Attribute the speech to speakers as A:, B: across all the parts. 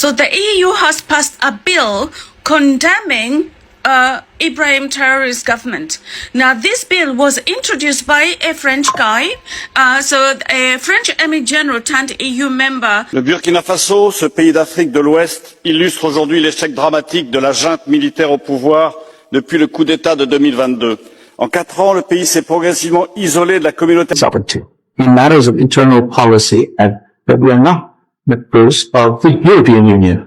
A: So the EU has passed a bill condemning IBRAHIM terrorist government. Now, this bill was introduced by a French guy, so a French Emir General turned EU member.
B: Le Burkina Faso, ce pays d'Afrique de l'Ouest, illustre aujourd'hui l'échec dramatique de la junte militaire au pouvoir depuis le coup d'État de 2022. En 4 ans, le pays s'est progressivement isolé de la communauté.
C: Sovereignty in matters of internal policy, and that we are not members of the European Union.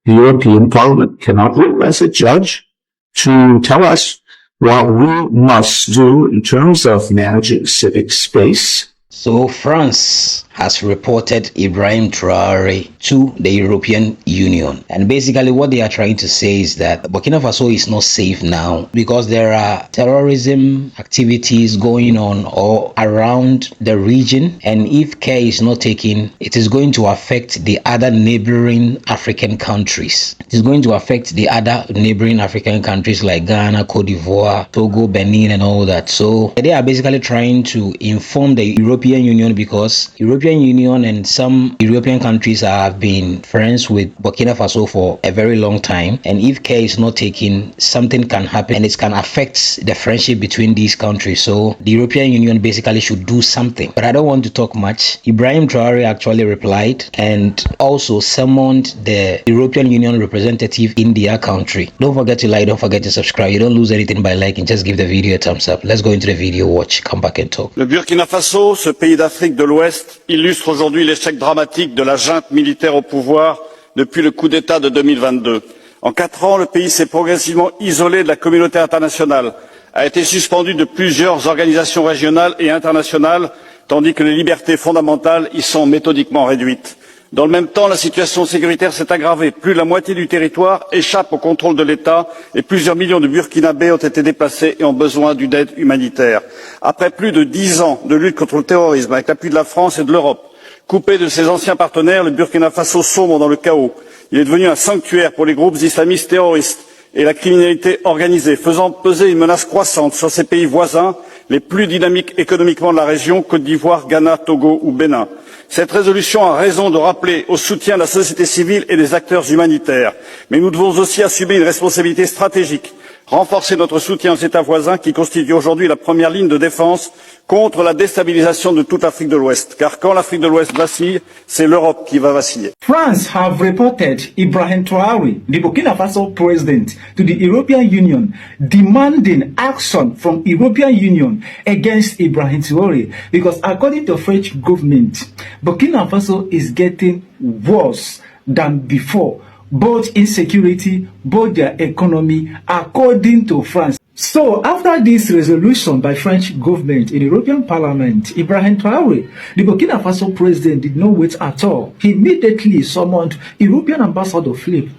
C: The European Parliament cannot rule as a judge to tell us what we must do in terms of managing civic space.
D: So France has reported IBRAHIM TRAORE to the European Union. And basically what they are trying to say is that Burkina Faso is not safe now because there are terrorism activities going on all around the region. And if care is not taken, it is going to affect the other neighboring African countries. It is going to affect the other neighboring African countries like Ghana, Cote d'Ivoire, Togo, Benin, and all that. So they are basically trying to inform the European Union because European Union and some European countries have been friends with Burkina Faso for a very long time, and if care is not taken, something can happen and it can affect the friendship between these countries. So the European Union basically should do something. But I don't want to talk much. IBRAHIM TRAORE actually replied and also summoned the European Union representative in their country. Don't forget to like, don't forget to subscribe. You don't lose anything by liking. Just give the video a thumbs up. Let's go into the video, watch, come back and talk.
B: Le Burkina Faso, ce pays d'Afrique de l'Ouest, illustre aujourd'hui l'échec dramatique de la junte militaire au pouvoir depuis le coup d'État de 2022. En 4 ans, le pays s'est progressivement isolé de la communauté internationale, a été suspendu de plusieurs organisations régionales et internationales, tandis que les libertés fondamentales y sont méthodiquement réduites. Dans le même temps, la situation sécuritaire s'est aggravée. Plus de la moitié du territoire échappe au contrôle de l'État et plusieurs millions de Burkinabés ont été déplacés et ont besoin d'une aide humanitaire. Après plus de 10 ans de lutte contre le terrorisme, avec l'appui de la France et de l'Europe, coupé de ses anciens partenaires, le Burkina Faso sombre dans le chaos. Il est devenu un sanctuaire pour les groupes islamistes terroristes et la criminalité organisée, faisant peser une menace croissante sur ses pays voisins, les plus dynamiques économiquement de la région, Côte d'Ivoire, Ghana, Togo ou Bénin. Cette résolution a raison de rappeler au soutien de la société civile et des acteurs humanitaires. Mais nous devons aussi assumer une responsabilité stratégique, renforcer notre soutien aux États voisins qui constituent aujourd'hui la première ligne de défense contre la déstabilisation de toute l'Afrique de l'Ouest. Car quand l'Afrique de l'Ouest vacille, c'est l'Europe qui va vaciller.
E: France have reported IBRAHIM TRAORE, the Burkina Faso president, to the European Union, demanding action from European Union against IBRAHIM TRAORE because according to French government, Burkina Faso is getting worse than before, both insecurity, both their economy, according to France. So, after this resolution by French government in the European Parliament, IBRAHIM TRAORE, the Burkina Faso president, did not wait at all. He immediately summoned European Ambassador Philippe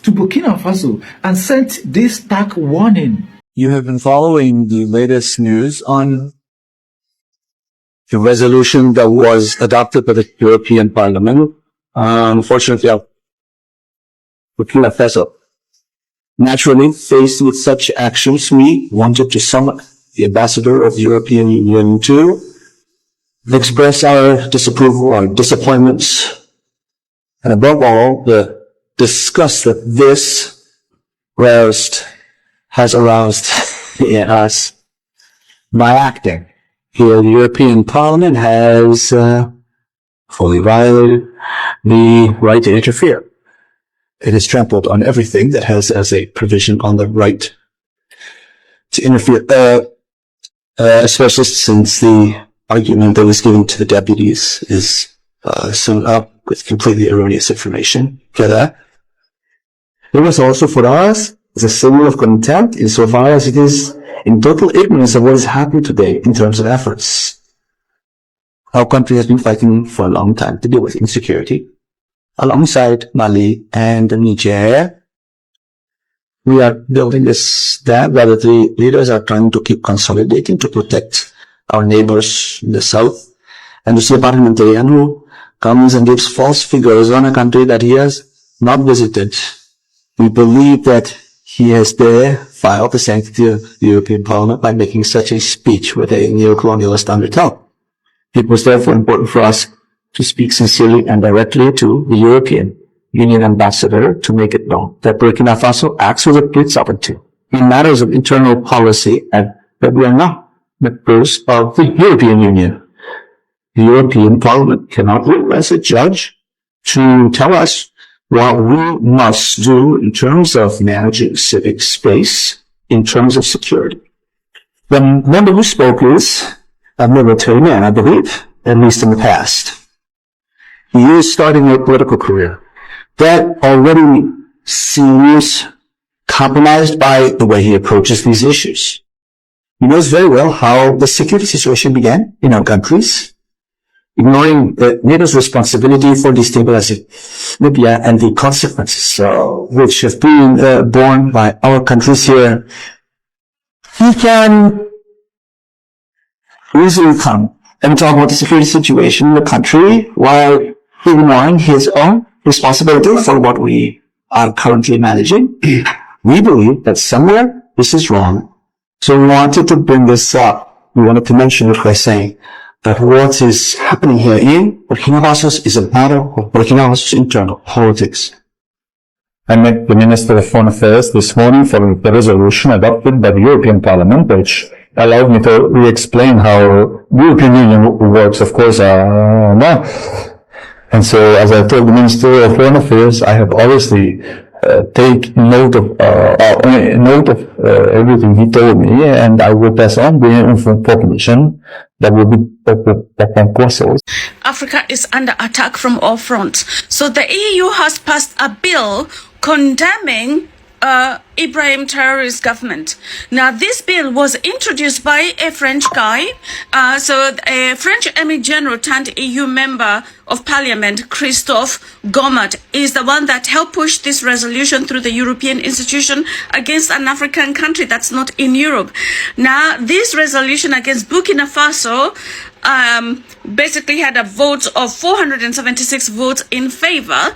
E: to Burkina Faso and sent this stark warning.
C: You have been following the latest news on the resolution that was adopted by the European Parliament. Unfortunately, Burkina Faso, naturally, faced with such actions, we wanted to summon the ambassador of the European Union to express our disapproval, our disappointments, and above all, the disgust that this has aroused in us by acting. Here, the European Parliament has fully violated the right to interfere. It has trampled on everything that has as a provision on the right to interfere, especially since the argument that was given to the deputies is summed up with completely erroneous information. It was also for us as a symbol of contempt insofar as it is in total ignorance of what is happening today in terms of efforts. Our country has been fighting for a long time to deal with insecurity. Alongside Mali and Niger, we are building that rather the leaders are trying to keep consolidating to protect our neighbors in the south. And to see a parliamentarian who comes and gives false figures on a country that he has not visited, we believe that he has defiled the sanctity of the European Parliament by making such a speech with a neo-colonialist undertone. It was therefore important for us to speak sincerely and directly to the European Union ambassador to make it known that Burkina Faso acts with complete sovereignty in matters of internal policy and that we are not members of the European Union. The European Parliament cannot rule as a judge to tell us what we must do in terms of managing civic space, in terms of security. The member who spoke is a military man, I believe, at least in the past. He is starting a political career that already seems compromised by the way he approaches these issues. He knows very well how the security situation began in our countries, ignoring NATO's responsibility for destabilizing Libya and the consequences which have been borne by our countries here. He can easily come and talk about the security situation in the country while ignoring his own responsibility for what we are currently managing. We believe that somewhere this is wrong. So we wanted to bring this up. We wanted to mention it by saying that what is happening here in Burkina Faso is a matter of Burkina Faso's internal politics.
F: I met the Minister of Foreign Affairs this morning following the resolution adopted by the European Parliament, which allowed me to re-explain how the European Union works, of course. And so, as I told the Minister of Foreign Affairs, I have obviously take note of everything he told me, and I will pass on the information that will be that can Brussels.
A: Africa is under attack from all fronts. So the EU has passed a bill condemning IBRAHIM terrorist government. Now, this bill was introduced by a French guy. So a French Emir General turned EU member of Parliament, Christophe Gomat, is the one that helped push this resolution through the European institution against an African country that's not in Europe. Now, this resolution against Burkina Faso basically had a vote of 476 votes in favor.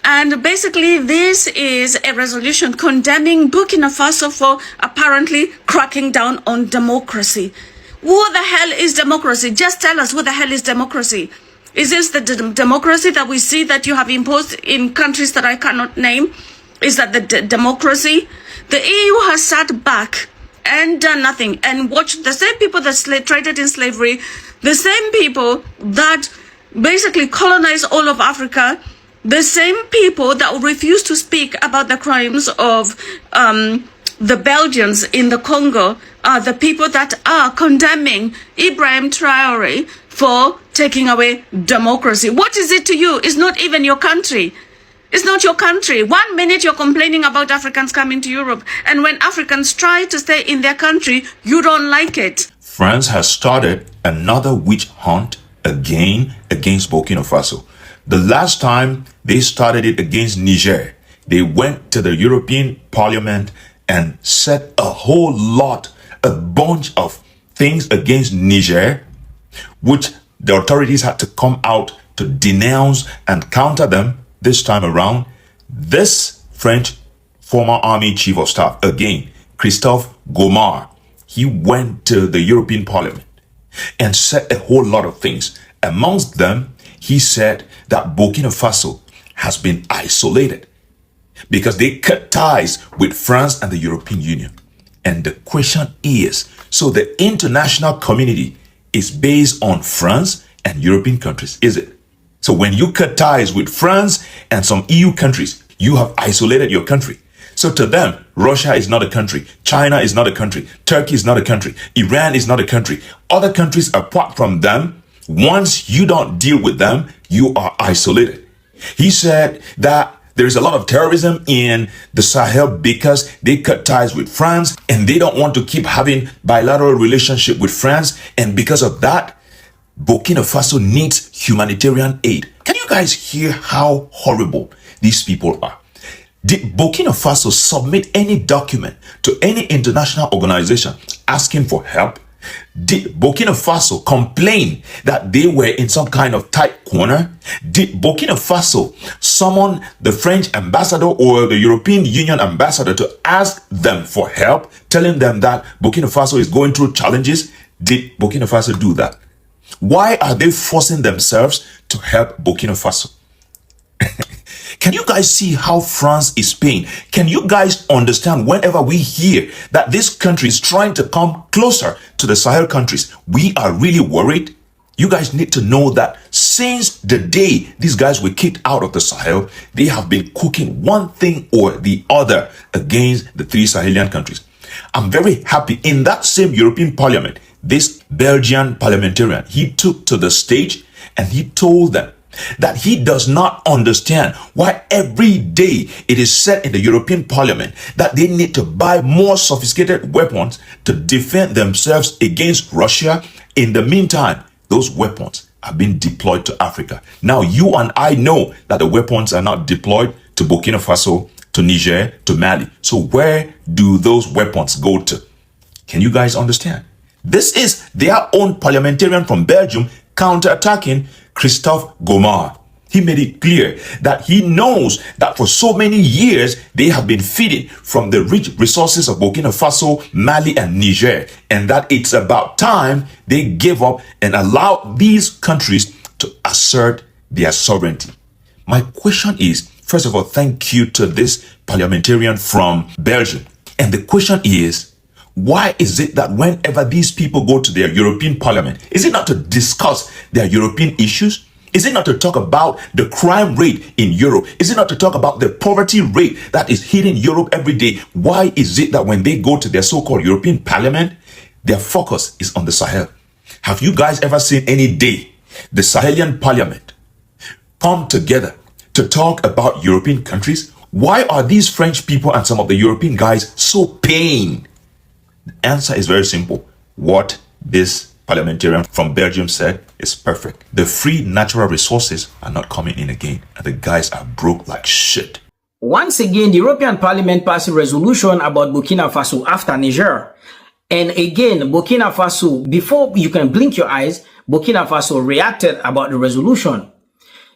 A: And basically, this is a resolution condemning Burkina Faso for apparently cracking down on democracy. What the hell is democracy? Just tell us, what the hell is democracy? Is this the democracy that we see that you have imposed in countries that I cannot name? Is that the democracy? The EU has sat back and done nothing and watched the same people that traded in slavery, the same people that basically colonized all of Africa, the same people that refuse to speak about the crimes of the Belgians in the Congo, are the people that are condemning Ibrahim Traore for taking away democracy. What is it to you? It's not even your country. It's not your country. 1 minute you're complaining about Africans coming to Europe, and when Africans try to stay in their country, you don't like it.
G: France has started another witch hunt again against Burkina Faso. The last time they started it against Niger, they went to the European Parliament and said a bunch of things against Niger, which the authorities had to come out to denounce and counter them. This time around, this French former army chief of staff, again, Christophe Gomat, he went to the European Parliament and said a whole lot of things. Amongst them, he said that Burkina Faso has been isolated because they cut ties with France and the European Union. And the question is, so the international community is based on France and European countries, is it? So when you cut ties with France and some EU countries, you have isolated your country. So to them, Russia is not a country, China is not a country, Turkey is not a country, Iran is not a country. Other countries apart from them, once you don't deal with them, you are isolated. He said that there is a lot of terrorism in the Sahel because they cut ties with France and they don't want to keep having bilateral relationship with France. And because of that, Burkina Faso needs humanitarian aid. Can you guys hear how horrible these people are? Did Burkina Faso submit any document to any international organization asking for help? Did Burkina Faso complain that they were in some kind of tight corner? Did Burkina Faso summon the French ambassador or the European Union ambassador to ask them for help, telling them that Burkina Faso is going through challenges? Did Burkina Faso do that? Why are they forcing themselves to help Burkina Faso? Can you guys see how France is paying? Can you guys understand whenever we hear that this country is trying to come closer to the Sahel countries, we are really worried? You guys need to know that since the day these guys were kicked out of the Sahel, they have been cooking one thing or the other against the three Sahelian countries. I'm very happy in that same European Parliament, this Belgian parliamentarian, he took to the stage and he told them that he does not understand why every day it is said in the European Parliament that they need to buy more sophisticated weapons to defend themselves against Russia. In the meantime, those weapons are being deployed to Africa. Now, you and I know that the weapons are not deployed to Burkina Faso, to Niger, to Mali. So where do those weapons go to? Can you guys understand? This is their own parliamentarian from Belgium counterattacking Christophe Gomard. He made it clear that he knows that for so many years, they have been feeding from the rich resources of Burkina Faso, Mali, and Niger, and that it's about time they give up and allow these countries to assert their sovereignty. My question is, first of all, thank you to this parliamentarian from Belgium. And the question is, why is it that whenever these people go to their European Parliament, is it not to discuss their European issues? Is it not to talk about the crime rate in Europe? Is it not to talk about the poverty rate that is hitting Europe every day? Why is it that when they go to their so-called European Parliament, their focus is on the Sahel? Have you guys ever seen any day the Sahelian Parliament come together to talk about European countries? Why are these French people and some of the European guys so pained? The answer is very simple. What this parliamentarian from Belgium said is perfect. The free natural resources are not coming in again, and the guys are broke like shit.
H: Once again, the European Parliament passed a resolution about Burkina Faso after Niger. And again, Burkina Faso, before you can blink your eyes, Burkina Faso reacted about the resolution.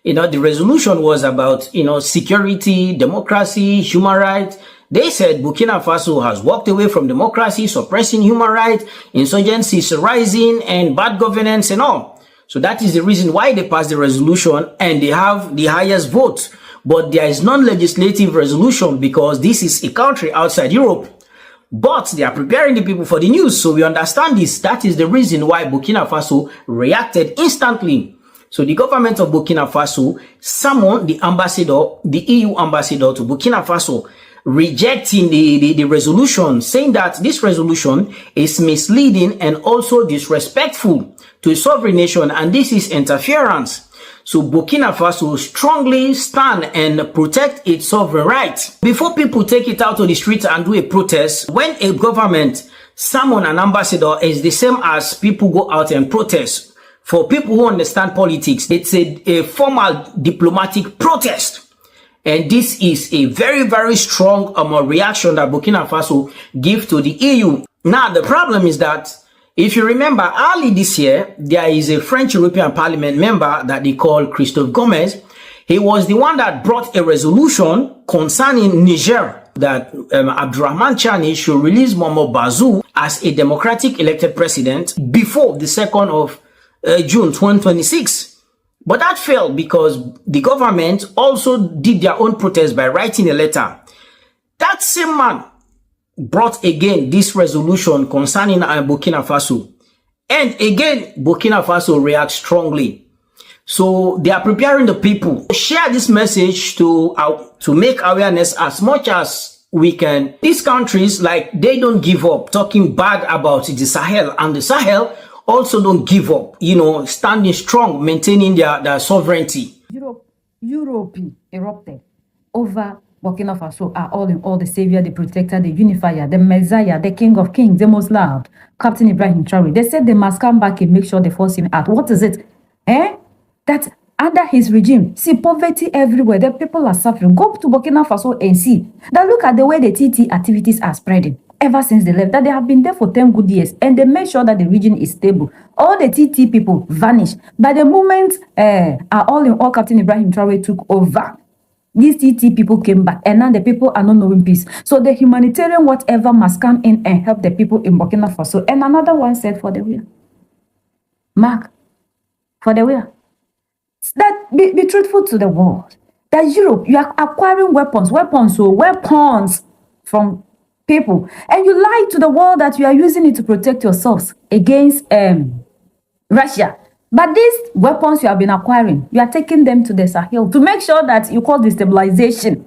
H: The resolution was about, security, democracy, human rights. They said Burkina Faso has walked away from democracy, suppressing human rights, insurgencies rising, and bad governance and all. So that is the reason why they passed the resolution and they have the highest vote. But there is non-legislative resolution because this is a country outside Europe. But they are preparing the people for the news. So we understand this. That is the reason why Burkina Faso reacted instantly. So the government of Burkina Faso summoned the ambassador, the EU ambassador to Burkina Faso, rejecting the resolution, saying that this resolution is misleading and also disrespectful to a sovereign nation, and this is interference. So Burkina Faso strongly stand and protect its sovereign rights. Before people take it out to the streets and do a protest, when a government summon an ambassador, is the same as people go out and protest. For people who understand politics, it's a formal diplomatic protest. And this is a very, very strong reaction that Burkina Faso give to the EU. Now, the problem is that, if you remember, early this year, there is a French European Parliament member that they call Christophe Gomez. He was the one that brought a resolution concerning Niger, that Abdurrahman Chani should release Mohamed Bazoum as a democratic elected president before the 2nd of June 2026. But that failed because the government also did their own protest by writing a letter. That same man brought again this resolution concerning Burkina Faso. And again, Burkina Faso reacts strongly. So they are preparing the people to share this message to make awareness as much as we can. These countries, they don't give up talking bad about the Sahel, and the Sahel also don't give up, standing strong, maintaining their sovereignty.
I: Europe erupted over Burkina Faso are all in all the savior, the protector, the unifier, the messiah, the king of kings, the most loved, Captain Ibrahim Traore. They said they must come back and make sure they force him out. What is it? That under his regime, see poverty everywhere. The people are suffering. Go to Burkina Faso and see. Now look at the way the TT activities are spreading. Ever since they left, that they have been there for 10 good years, and they make sure that the region is stable. All the TT people vanish. By the moment are all in all Captain Ibrahim Traore took over, these TT people came back, and now the people are not knowing peace. So the humanitarian whatever must come in and help the people in Burkina Faso. And another one said for the wheel. Mark, for the wheel. That be truthful to the world. That Europe, you are acquiring weapons from people. And you lie to the world that you are using it to protect yourselves against Russia. But these weapons you have been acquiring, you are taking them to the Sahel to make sure that you call destabilization.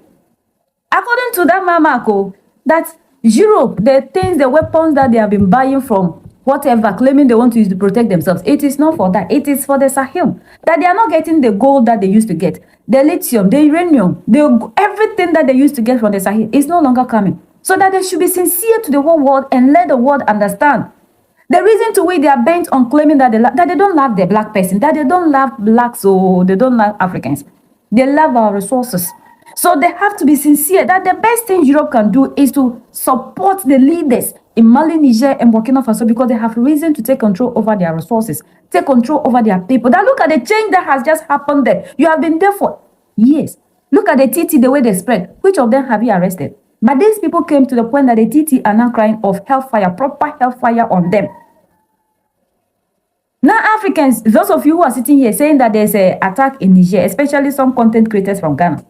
I: According to that Mamako, that Europe, the weapons that they have been buying from whatever, claiming they want to use to protect themselves, it is not for that. It is for the Sahel. That they are not getting the gold that they used to get. The lithium, the uranium, everything that they used to get from the Sahel is no longer coming. So that they should be sincere to the whole world and let the world understand. The reason to which they are bent on claiming that they don't love the black person, that they don't love blacks or they don't love Africans. They love our resources. So they have to be sincere that the best thing Europe can do is to support the leaders in Mali, Niger, and Burkina Faso because they have reason to take control over their resources, take control over their people. Now look at the change that has just happened there. You have been there for years. Look at the TT, the way they spread. Which of them have you arrested? But these people came to the point that the TT are now crying of hellfire, proper hellfire on them. Now Africans, those of you who are sitting here saying that there's an attack in Niger, especially some content creators from Ghana.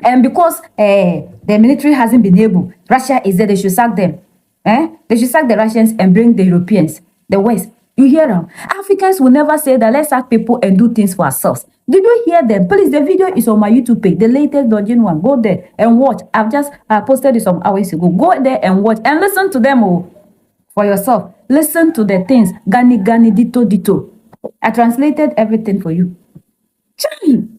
I: And because the military hasn't been able, Russia is there, they should sack them. They should sack the Russians and bring the Europeans, the West. You hear them? Africans will never say that let's sack people and do things for ourselves. Did you hear them? Please, the video is on my YouTube page, the latest Dodging one. Go there and watch. I've just posted it some hours ago. Go there and watch and listen to them for yourself. Listen to the things. Gani, gani, dito, dito. I translated everything for you. Charlie,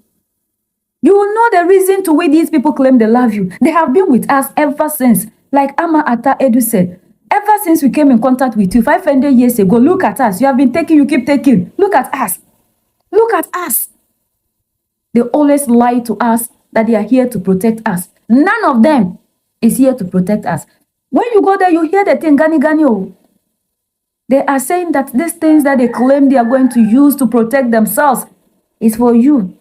I: you will know the reason to why these people claim they love you. They have been with us ever since. Like Ama Ata Edu said, ever since we came in contact with you 500 years ago, look at us. You have been taking, you keep taking. Look at us. Look at us. They always lie to us that they are here to protect us. None of them is here to protect us. When you go there, you hear the thing, Gani Gani. Oh. They are saying that these things that they claim they are going to use to protect themselves is for you.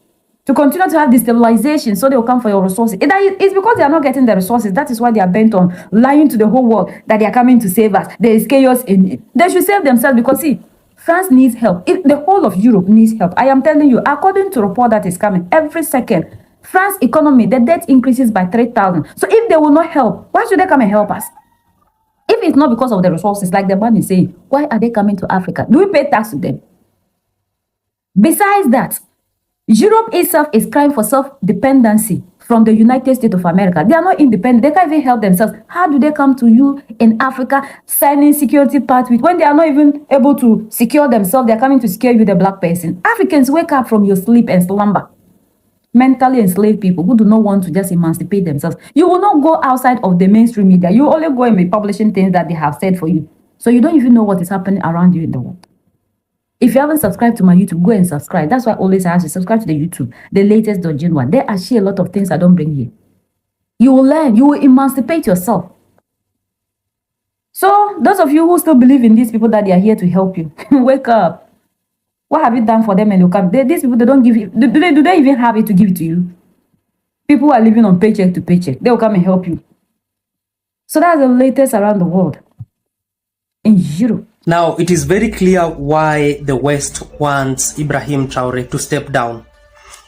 I: To continue to have destabilization so they will come for your resources. It's because they are not getting the resources. That is why they are bent on lying to the whole world that they are coming to save us. There is chaos in it. They should save themselves because, see, France needs help. The whole of Europe needs help. I am telling you, according to a report that is coming, every second, France economy, the debt increases by 3,000. So if they will not help, why should they come and help us? If it's not because of the resources, like the man is saying, why are they coming to Africa? Do we pay tax to them? Besides that, Europe itself is crying for self-dependency from the United States of America. They are not independent. They can't even help themselves. How do they come to you in Africa signing security pact with when they are not even able to secure themselves? They are coming to secure you, the black person. Africans, wake up from your sleep and slumber. Mentally enslaved people who do not want to just emancipate themselves. You will not go outside of the mainstream media. You only go and be publishing things that they have said for you. So you don't even know what is happening around you in the world. If you haven't subscribed to my YouTube, go and subscribe. That's why I always ask you, subscribe to the YouTube, the latest Dodging one. There I share a lot of things I don't bring here. You will learn, you will emancipate yourself. So, those of you who still believe in these people that they are here to help you, wake up. What have you done for them and you come? These people, they don't give you, do they even have it to give it to you? People are living on paycheck to paycheck. They will come and help you. So that's the latest around the world. In Europe.
J: Now, it is very clear why the West wants Ibrahim Traore to step down.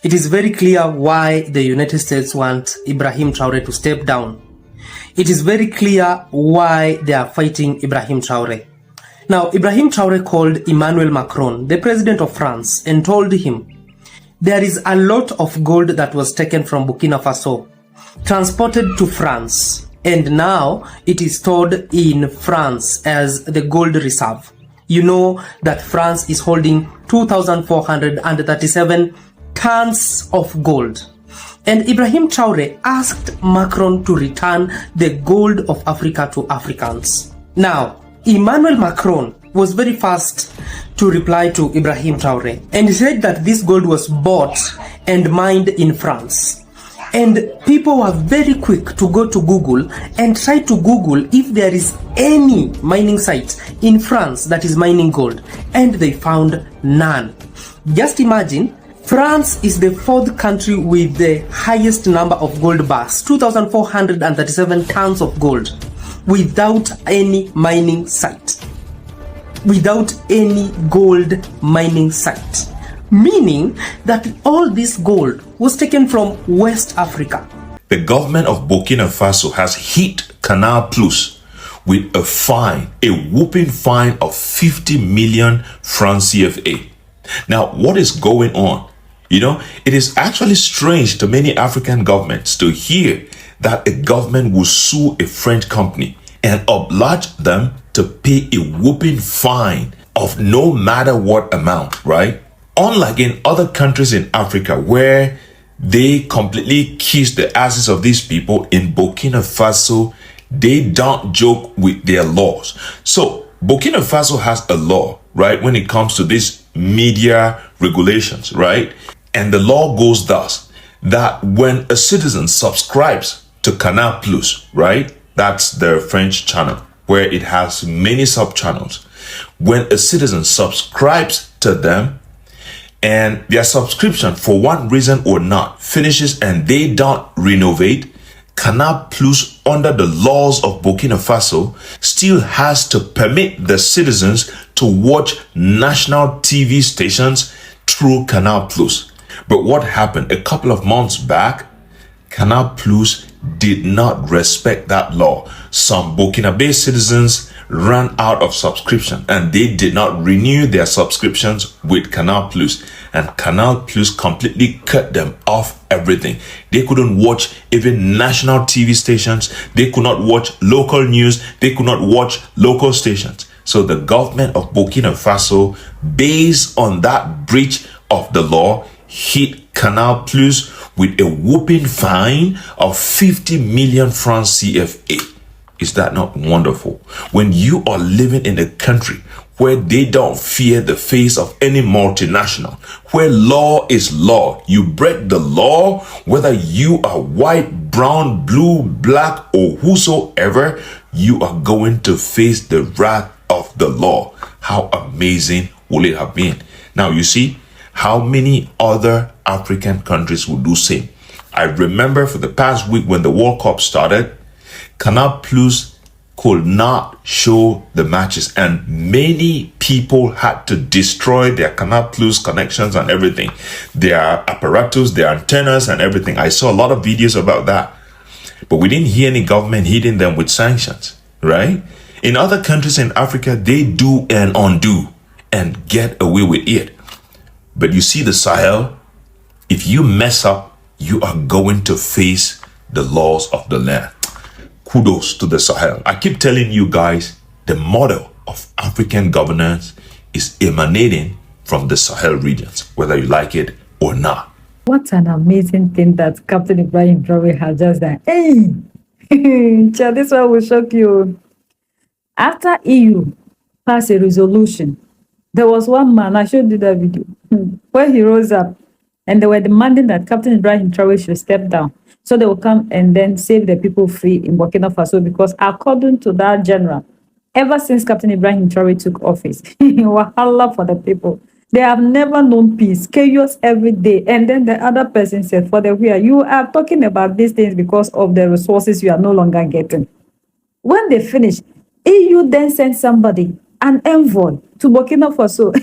J: It is very clear why the United States want Ibrahim Traore to step down. It is very clear why they are fighting Ibrahim Traore. Now, Ibrahim Traore called Emmanuel Macron, the president of France, and told him, there is a lot of gold that was taken from Burkina Faso, transported to France. And now it is stored in France as the gold reserve. You know that France is holding 2,437 tons of gold. And Ibrahim Traore asked Macron to return the gold of Africa to Africans. Now, Emmanuel Macron was very fast to reply to Ibrahim Traore. And he said that this gold was bought and mined in France. And people were very quick to go to Google and try to Google if there is any mining site in France that is mining gold. And they found none. Just imagine, France is the fourth country with the highest number of gold bars, 2,437 tons of gold, without any mining site. Without any gold mining site. meaning that all this gold was taken from West Africa.
G: The government of Burkina Faso has hit Canal Plus with a fine, a whooping fine of 50 million francs CFA. Now, what is going on? You know, it is actually strange to many African governments to hear that a government will sue a French company and oblige them to pay a whooping fine of no matter what amount, right? Unlike in other countries in Africa where they completely kiss the asses of these people, in Burkina Faso, they don't joke with their laws. So Burkina Faso has a law, right, when it comes to these media regulations, right? And the law goes thus, that when a citizen subscribes to Canal Plus, right, that's the French channel where it has many sub-channels. When a citizen subscribes to them and their subscription for one reason or not finishes and they don't renovate, Canal Plus, under the laws of Burkina Faso, still has to permit the citizens to watch national TV stations through Canal Plus. But what happened a couple of months back, Canal Plus did not respect that law. Some Burkina-based citizens ran out of subscription and they did not renew their subscriptions with Canal Plus, and Canal Plus completely cut them off everything. They couldn't watch even national TV stations. They could not watch local news. They could not watch local stations. So the government of Burkina Faso, based on that breach of the law, hit Canal Plus with a whooping fine of 50 million francs CFA. Is that not wonderful? When you are living in a country where they don't fear the face of any multinational, where law is law, you break the law, whether you are white, brown, blue, black, or whosoever, you are going to face the wrath of the law. How amazing will it have been? Now, you see, how many other African countries will do same? I remember for the past week when the World Cup started, Canal Plus could not show the matches and many people had to destroy their Canal Plus connections and everything, their apparatus, their antennas and everything. I saw a lot of videos about that, but we didn't hear any government hitting them with sanctions, right? In other countries in Africa, they do and undo and get away with it. But you see the Sahel, if you mess up, you are going to face the laws of the land. Kudos to the Sahel. I keep telling you guys, the model of African governance is emanating from the Sahel regions, whether you like it or not.
I: What an amazing thing that Captain Ibrahim Traore has just done. Hey, this one will shock you. After EU passed a resolution, there was one man, I showed you that video, where he rose up and they were demanding that Captain Ibrahim Traore should step down so they will come and then save the people free in Burkina Faso, because according to that general, ever since Captain Ibrahim Traore took office, wahala for the people. They have never known peace, chaos every day. And then the other person said, for the where you are talking about these things because of the resources you are no longer getting. When they finish, EU then sent somebody, an envoy, to Burkina Faso.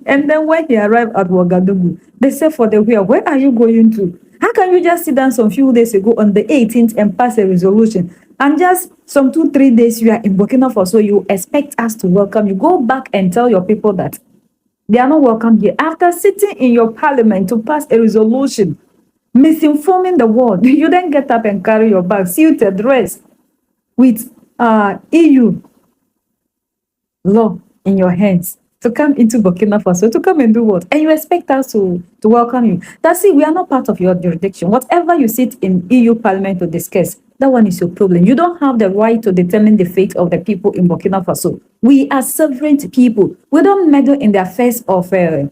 I: And then when he arrived at Ouagadougou, they said, for the where are you going to? How can you just sit down some few days ago on the 18th and pass a resolution, and just some 2-3 days you are in Burkina Faso, you expect us to welcome you? Go back and tell your people that they are not welcome here. After sitting in your parliament to pass a resolution, misinforming the world, you then get up and carry your bag, suited, dressed, with EU law in your hands, to come into Burkina Faso, to come and do what? And you expect us to welcome you. That's it, we are not part of your jurisdiction. Whatever you sit in EU Parliament to discuss, that one is your problem. You don't have the right to determine the fate of the people in Burkina Faso. We are sovereign people. We don't meddle in the affairs of EU.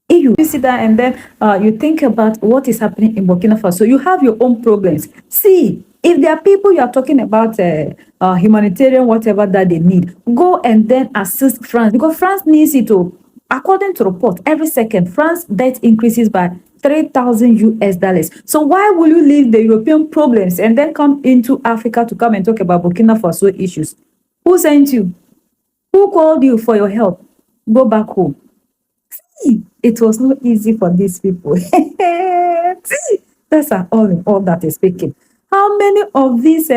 I: You sit down and then you think about what is happening in Burkina Faso. You have your own problems. See, if there are people you are talking about humanitarian, whatever that they need, go and then assist France, because France needs it to. According to report, every second France debt increases by $3,000. So why will you leave the European problems and then come into Africa to come and talk about Burkina Faso issues? Who sent you? Who called you for your help? Go back home. It was not easy for these people. That's all that is speaking. How many of these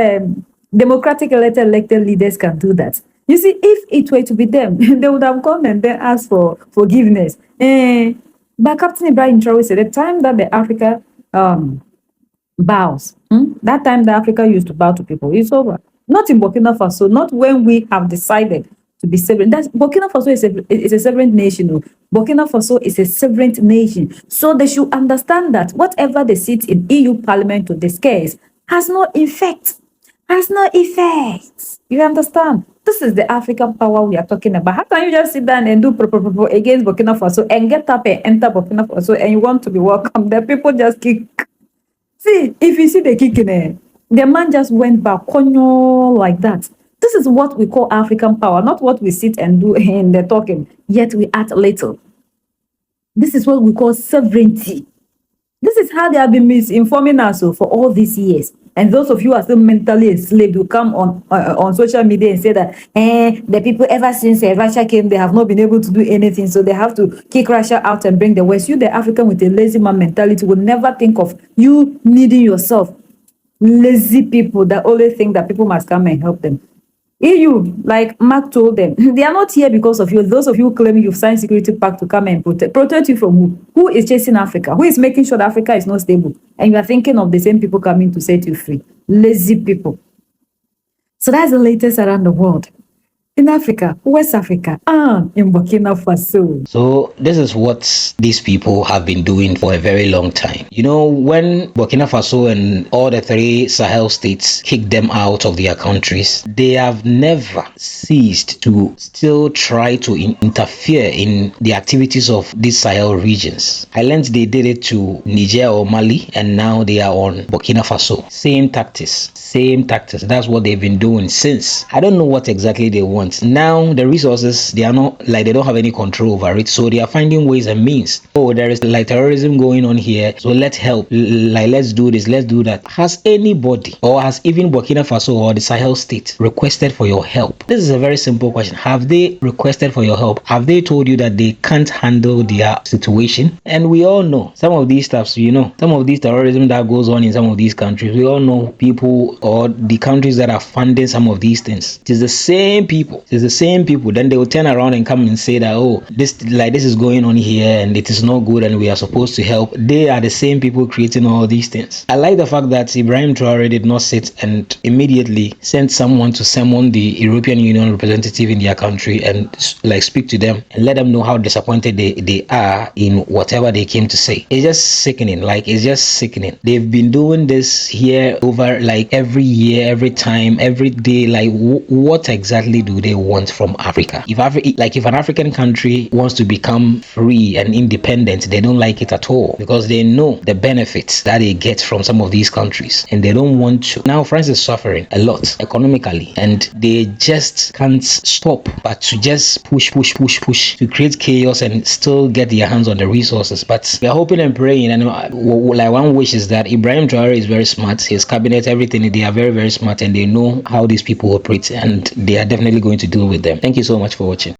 I: democratic elected leaders can do that? You see, if it were to be them, they would have gone and then asked for forgiveness. But Captain Ibrahim Traore said the time that the Africa bows, that time the Africa used to bow to people, it's over. Not in Burkina Faso, not when we have decided to be sovereign. Burkina Faso is a sovereign nation. Burkina Faso is a sovereign nation. So they should understand that whatever they sit in EU Parliament to discuss has no effect. Has no effect. You understand? This is the African power we are talking about. How can you just sit down and do against Burkina Faso and get up and enter Burkina Faso and you want to be welcome? The people just kick. See, if you see the kicking, the man just went back like that. This is what we call African power, not what we sit and do in the talking, yet we act little. This is what we call sovereignty. This is how they have been misinforming us for all these years. And those of you who are still mentally enslaved will come on social media and say that the people ever since Russia came, they have not been able to do anything, so they have to kick Russia out and bring the West. You, the African with a lazy man mentality, will never think of you needing yourself. Lazy people that only think that people must come and help them. EU, like Mark told them, they are not here because of you. Those of you claiming you've signed security pact to come and protect you from who? Who is chasing Africa? Who is making sure that Africa is not stable? And you are thinking of the same people coming to set you free. Lazy people. So that's the latest around the world. In Africa, West Africa, and in Burkina Faso.
D: So this is what these people have been doing for a very long time. You know, when Burkina Faso and all the 3 Sahel states kicked them out of their countries, they have never ceased to still try to interfere in the activities of these Sahel regions. I learned they did it to Niger or Mali, and now they are on Burkina Faso. Same tactics. That's what they've been doing since. I don't know what exactly they want. Now the resources, they are not like, they don't have any control over it, so they are finding ways and means. Oh, there is like terrorism going on here, so let's help, like let's do this, let's do that. Has anybody, or has even Burkina Faso or the Sahel state requested for your help? This is a very simple question. Have they requested for your help? Have they told you that they can't handle their situation? And we all know some of these stuffs, you know, some of these terrorism that goes on in some of these countries, we all know people or the countries that are funding some of these things. It is the same people. Then they will turn around and come and say that, oh, this is going on here and it is not good and we are supposed to help. They are the same people creating all these things. I like the fact that Ibrahim Traore did not sit and immediately send someone to summon the European Union representative in their country and like speak to them and let them know how disappointed they are in whatever they came to say. It's just sickening. They've been doing this here over like every year, every time, every day. Like what exactly do they want from Africa? If an African country wants to become free and independent, they don't like it at all because they know the benefits that they get from some of these countries and they don't want to. Now France is suffering a lot economically and they just can't stop but to just push to create chaos and still get their hands on the resources. But we are hoping and praying, and like one wish is that Ibrahim Traore is very smart, his cabinet, everything, they are very, very smart and they know how these people operate and they are definitely going to deal with them. Thank you so much for watching.